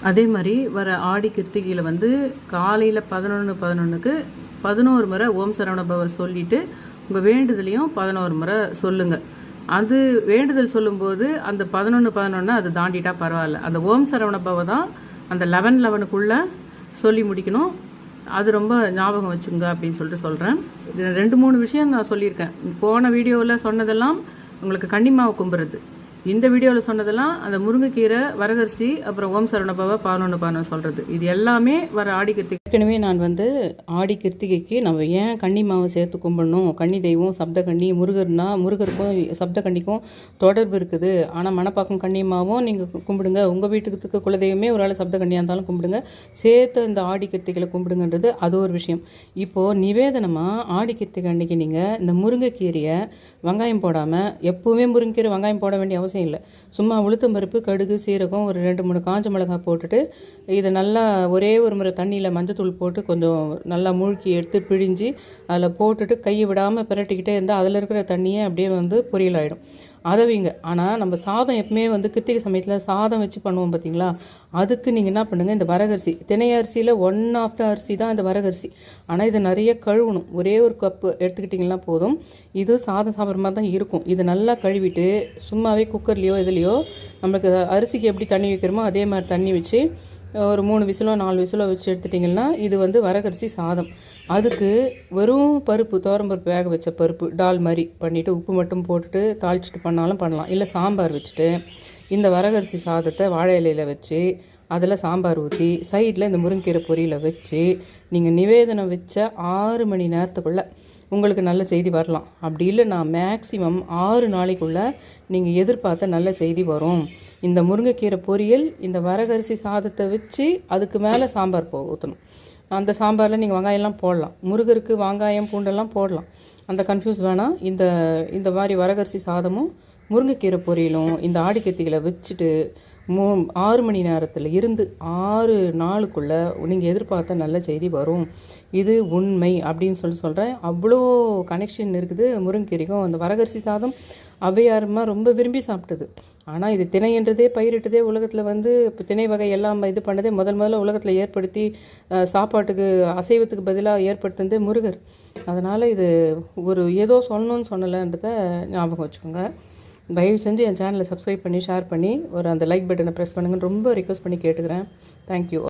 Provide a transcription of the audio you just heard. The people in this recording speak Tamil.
அதே மாதிரி வர ஆடி கிருத்திகையில் வந்து காலையில் 11:11க்கு 11 முறை ஓம் சரவண பவ சொல்லிவிட்டு உங்கள் வேண்டுதலையும் 11 முறை சொல்லுங்கள். அது வேண்டுதல் சொல்லும்போது அந்த 11:11 அது தாண்டிட்டா பரவாயில்ல. அந்த ஓம் சரவண பவ தான் அந்த 11:11க்குள்ளே சொல்லி முடிக்கணும். அது ரொம்ப ஞாபகம் வச்சுங்க அப்படின்னு சொல்லிட்டு சொல்கிறேன். 2-3 விஷயம் நான் சொல்லியிருக்கேன். போன வீடியோவில் சொன்னதெல்லாம் உங்களுக்கு கன்னிமாவை கும்புறது, இந்த வீடியோவில் சொன்னதெல்லாம் அந்த முருங்கைக்கீரை, வரகரிசி, அப்புறம் ஓம் சரவண பவ 11:11 சொல்கிறது. இது எல்லாமே வர ஆடி கிருத்திகை. ஏற்கனவே நான் வந்து ஆடி கிருத்திகைக்கு நம்ம ஏன் கன்னி மாவை சேர்த்து கும்பிடணும், கன்னி தெய்வம் சப்தகன்னி, முருகருக்கும் சப்தகன்னிக்கும் தொடர்பு இருக்குது. ஆனால் மணப்பாக்கம் கன்னிமாவும் நீங்கள் கும்பிடுங்க, உங்கள் வீட்டுக்கு குலதெய்வமே ஒரு ஆள் சப்தகன்னியாக இருந்தாலும் கும்பிடுங்க, சேர்த்து இந்த ஆடி கிருத்திகையில் கும்பிடுங்கன்றது அது ஒரு விஷயம். இப்போது நிவேதனமாக ஆடி கிருத்திகை அன்றைக்கி நீங்கள் இந்த முருங்கைக்கீரையை வெங்காயம் போடாமல், எப்போவுமே முருங்கைக்கீரை வெங்காயம் போட வேண்டிய அவசியம் இல்லை, சும்மா உளுத்தம் பருப்பு, கடுகு, சீரகம், ஒரு 2-3 காஞ்ச மிளகாய் போட்டுட்டு இதை நல்லா ஒரே ஒரு முறை தண்ணியில் மஞ்சத்தூள் போட்டு கொஞ்சம் நல்லா மூழ்கி எடுத்து பிழிஞ்சு அதில் போட்டுட்டு கையை விடாமல் பிரட்டிக்கிட்டே இருந்தால் அதில் இருக்கிற தண்ணியே அப்படியே வந்து பொரியல் ஆகிடும். அதை வைங்க. ஆனால் நம்ம சாதம் எப்பவுமே வந்து கிருத்திகை சமயத்தில் சாதம் வச்சு பண்ணுவோம் பார்த்தீங்களா, அதுக்கு நீங்கள் என்ன பண்ணுங்கள், இந்த வரகரிசி, தினை அரிசியில் 1/2 அரிசி தான் இந்த வரகரிசி. ஆனால் இதை நிறைய கழுவணும். ஒரே ஒரு கப்பு எடுத்துக்கிட்டிங்கன்னா போதும். இது சாதம் சாப்பிட்ற மாதிரி தான் இருக்கும். இதை நல்லா கழுவிட்டு சும்மாவே குக்கர்லேயோ இதுலேயோ நம்மளுக்கு அரிசிக்கு எப்படி தண்ணி வைக்கிறோமோ அதே மாதிரி தண்ணி வச்சு ஒரு 3 விசிலோ 4 விசிலோ வச்சு எடுத்துட்டிங்கன்னா இது வந்து வரகரிசி சாதம். அதுக்கு வெறும் பருப்பு, துவரம்பருப்பு, வேக வச்ச பருப்பு டால் மாதிரி பண்ணிவிட்டு உப்பு மட்டும் போட்டுட்டு தாளிச்சிட்டு பண்ணாலும் பண்ணலாம். இல்லை சாம்பார் வச்சுட்டு இந்த வரகரிசி சாதத்தை வாழை இலையில் வச்சு அதில் சாம்பார் ஊற்றி சைடில் இந்த முருங்கீரை பொரியலை வச்சு நீங்கள் நிவேதனம் வச்ச 6 மணி நேரத்துக்குள்ளே உங்களுக்கு நல்ல செய்தி வரலாம். அப்படி இல்லை நான் மேக்ஸிமம் 6 நாளைக்குள்ளே நீங்கள் எதிர்பார்த்த நல்ல செய்தி வரும். இந்த முருங்கைக்கீரை பொரியல், இந்த வரகரிசி சாதத்தை வச்சு அதுக்கு மேலே சாம்பார் ஊற்றணும். அந்த சாம்பாரில் நீங்கள் வெங்காயம்லாம் போடலாம், முருகருக்கு வெங்காயம் பூண்டெல்லாம் போடலாம், அந்த கன்ஃபியூஸ் வேணாம். இந்த மாதிரி வரகரிசி சாதமும் முருங்கைக்கீரை பொரியலும் இந்த ஆடி கிருத்திகையில் வச்சுட்டு 6 மணி நேரத்தில் இருந்து 6 நாளுக்குள்ளே நீங்கள் எதிர்பார்த்த நல்ல செய்தி வரும். இது உண்மை அப்படின்னு சொல்கிறேன். அவ்வளோ கனெக்ஷன் இருக்குது முருங்கைக்கீரைக்கும். அந்த வரகரிசி சாதம் ஔவையாருமா ரொம்ப விரும்பி சாப்பிட்டது. ஆனால் இது திணைன்றதே பயிரிட்டதே உலகத்தில் வந்து இப்போ திணை வகை எல்லாம் இது பண்ணதே முதல்ல உலகத்தில் ஏற்படுத்தி சாப்பாட்டுக்கு அசைவத்துக்கு பதிலாக ஏற்படுத்துனதே முருகர். அதனால் இது ஒரு ஏதோ சொல்லணும்னு சொன்னலைன்றதை ஞாபகம் வச்சுக்கோங்க. தயவு செஞ்சு என் சேனலை சப்ஸ்கிரைப் பண்ணி ஷேர் பண்ணி அந்த லைக் பட்டனை ப்ரெஸ் பண்ணுங்கன்னு ரொம்ப ரிக்வெஸ்ட் பண்ணி கேட்டுக்கிறேன். தேங்க்யூ.